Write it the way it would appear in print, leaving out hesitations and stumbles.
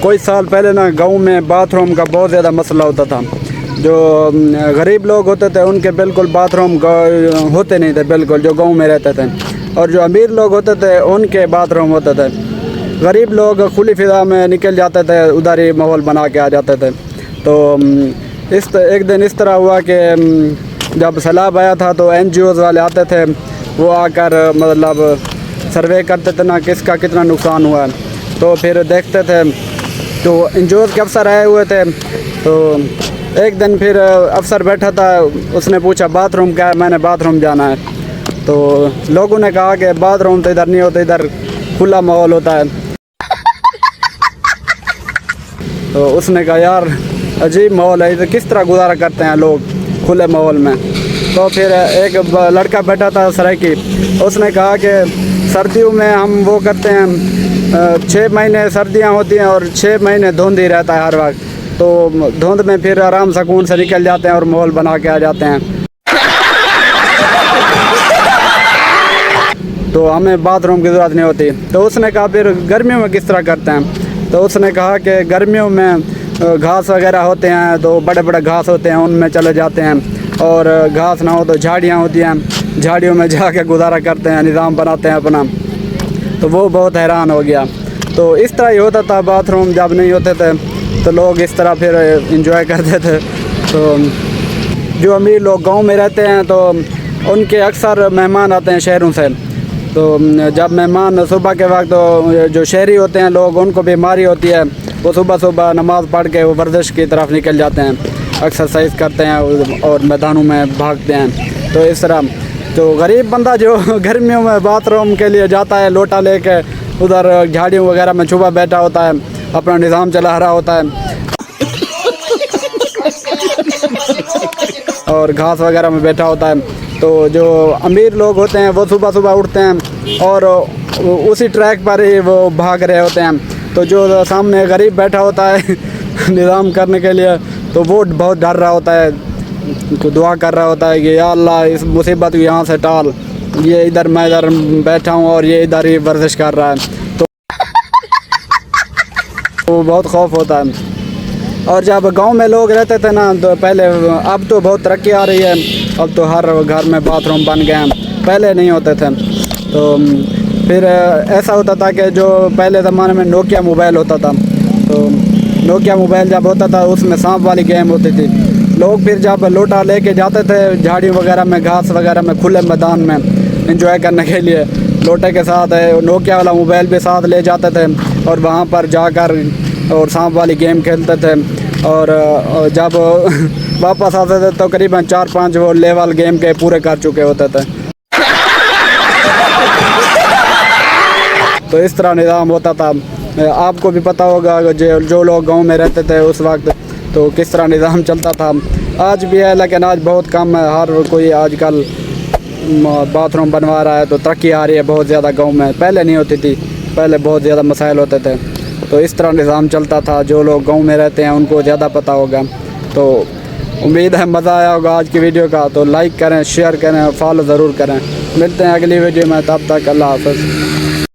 کوئی سال پہلے نا گاؤں میں باتھ روم کا بہت زیادہ مسئلہ ہوتا تھا. جو غریب لوگ ہوتے تھے ان کے بالکل باتھ روم ہوتے نہیں تھے بالکل, جو گاؤں میں رہتے تھے. اور جو امیر لوگ ہوتے تھے ان کے باتھ روم ہوتے تھے. غریب لوگ کھلی فضا میں نکل جاتے تھے, ادھر ہی ماحول بنا کے آ جاتے تھے. تو ایک دن اس طرح ہوا کہ جب سیلاب آیا تھا تو NGOs والے آتے تھے, وہ آ کر مطلب سروے کرتے تھے نا کس کا کتنا نقصان ہوا ہے. تو پھر دیکھتے تھے, تو NGOs کے افسر آئے ہوئے تھے. تو ایک دن پھر افسر بیٹھا تھا, اس نے پوچھا باتھ روم کیا ہے, میں نے باتھ روم جانا ہے. تو لوگوں نے کہا کہ باتھ روم تو ادھر نہیں ہوتا, ادھر کھلا ماحول ہوتا ہے. تو اس نے کہا یار عجیب ماحول ہے, ادھر کس طرح گزارا کرتے ہیں لوگ کھلے ماحول میں. تو پھر ایک لڑکا بیٹھا تھا سرائکی, اس نے کہا کہ سردیوں میں ہم وہ کرتے ہیں, 6 مہینے سردیاں ہوتی ہیں اور 6 مہینے دھند ہی رہتا ہے ہر وقت. تو دھند میں پھر آرام سکون سے نکل جاتے ہیں اور ماحول بنا کے آ جاتے ہیں. تو ہمیں باتھ روم کی ضرورت نہیں ہوتی. تو اس نے کہا پھر گرمیوں میں کس طرح کرتے ہیں. تو اس نے کہا کہ گرمیوں میں گھاس وغیرہ ہوتے ہیں, تو بڑے بڑے گھاس ہوتے ہیں, ان میں چلے جاتے ہیں. اور گھاس نہ ہو تو جھاڑیاں ہوتی ہیں, جھاڑیوں میں جا کے گزارا کرتے ہیں, نظام بناتے ہیں اپنا. تو وہ بہت حیران ہو گیا. تو اس طرح ہی ہوتا تھا باتھ روم جب نہیں ہوتے تھے, تو لوگ اس طرح پھر انجوائے کرتے تھے. تو جو امیر لوگ گاؤں میں رہتے ہیں تو ان کے اکثر مہمان آتے ہیں شہروں سے. تو جب مہمان صبح کے وقت, جو شہری ہوتے ہیں لوگ, ان کو بیماری ہوتی ہے, وہ صبح صبح نماز پڑھ کے وہ ورزش کی طرف نکل جاتے ہیں, ایکسرسائز کرتے ہیں اور میدانوں میں بھاگتے ہیں. تو اس طرح تو غریب بندہ جو گرمیوں میں باتھ روم کے لیے جاتا ہے لوٹا لے کے, ادھر جھاڑیوں وغیرہ میں چھپا بیٹھا ہوتا ہے, اپنا نظام چلا رہا ہوتا ہے اور گھاس وغیرہ میں بیٹھا ہوتا ہے. تو جو امیر لوگ ہوتے ہیں وہ صبح صبح اٹھتے ہیں اور اسی ٹریک پر ہی وہ بھاگ رہے ہوتے ہیں. تو جو سامنے غریب بیٹھا ہوتا ہے نظام کرنے کے لیے, تو وہ بہت ڈر رہا ہوتا ہے, تو دعا کر رہا ہوتا ہے کہ یا اللہ اس مصیبت کو یہاں سے ٹال, یہ ادھر میں ادھر بیٹھا ہوں اور یہ ادھر ہی ورزش کر رہا ہے. تو وہ بہت خوف ہوتا ہے. اور جب گاؤں میں لوگ رہتے تھے نا تو پہلے, اب تو بہت ترقی آ رہی ہے, اب تو ہر گھر میں باتھ روم بن گئے ہیں, پہلے نہیں ہوتے تھے. تو پھر ایسا ہوتا تھا کہ جو پہلے زمانے میں نوکیا موبائل ہوتا تھا, تو نوکیا موبائل جب ہوتا تھا اس میں سانپ والی گیم ہوتی تھی. لوگ پھر جب لوٹا لے کے جاتے تھے جھاڑیوں وغیرہ میں, گھاس وغیرہ میں, کھلے میدان میں انجوائے کرنے کے لیے, لوٹے کے ساتھ نوکیا والا موبائل بھی ساتھ لے جاتے تھے اور وہاں پر جا کر اور سانپ والی گیم کھیلتے تھے. اور جب واپس آتے تھے تو قریباً 4-5 وہ لیول گیم کے پورے کر چکے ہوتے تھے. تو اس طرح نظام ہوتا تھا. آپ کو بھی پتہ ہوگا جو لوگ گاؤں میں رہتے تھے اس وقت, تو کس طرح نظام چلتا تھا. آج بھی ہے لیکن آج بہت کم ہے, ہر کوئی آج کل باتھ روم بنوا رہا ہے. تو ترقی آ رہی ہے بہت زیادہ گاؤں میں, پہلے نہیں ہوتی تھی, پہلے بہت زیادہ مسائل ہوتے تھے. تو اس طرح نظام چلتا تھا. جو لوگ گاؤں میں رہتے ہیں ان کو زیادہ پتہ ہوگا. تو امید ہے مزہ آیا ہوگا آج کی ویڈیو کا. تو لائک کریں, شیئر کریں, فالو ضرور کریں. ملتے ہیں اگلی ویڈیو میں, تب تک اللہ حافظ.